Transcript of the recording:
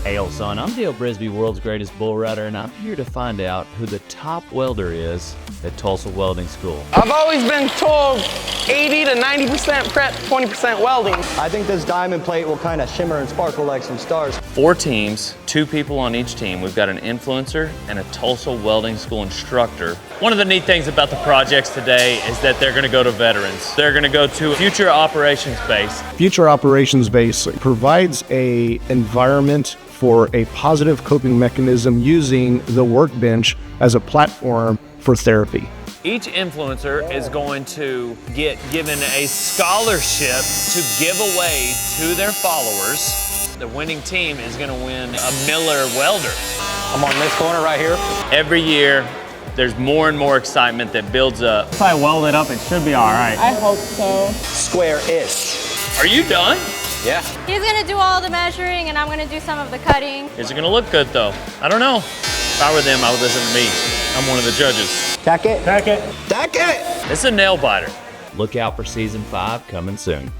Hail, son. I'm Dale Brisby, world's greatest bull rider, and I'm here to find out who the top welder is at Tulsa Welding School. I've always been told 80 to 90% prep, 20% welding. I think this diamond plate will kind of shimmer and sparkle like some stars. 4 teams, 2 people on each team. We've got an influencer and a Tulsa Welding School instructor. One of the neat things about the projects today is that they're gonna go to veterans. They're gonna go to Future Operations Base. Future Operations Base provides an environment for a positive coping mechanism using the workbench as a platform for therapy. Each influencer is going to get given a scholarship to give away to their followers. The winning team is gonna win a Miller welder. I'm on this corner right here. Every year, there's more and more excitement that builds up. If I weld it up, it should be all right. I hope so. Square-ish. Are you done? Yeah. He's gonna do all the measuring and I'm gonna do some of the cutting. Is it gonna look good though? I don't know. If I were them, I would listen to me. I'm one of the judges. Tack it. Tack it. Tack it. It's a nail biter. Look out for season 5 coming soon.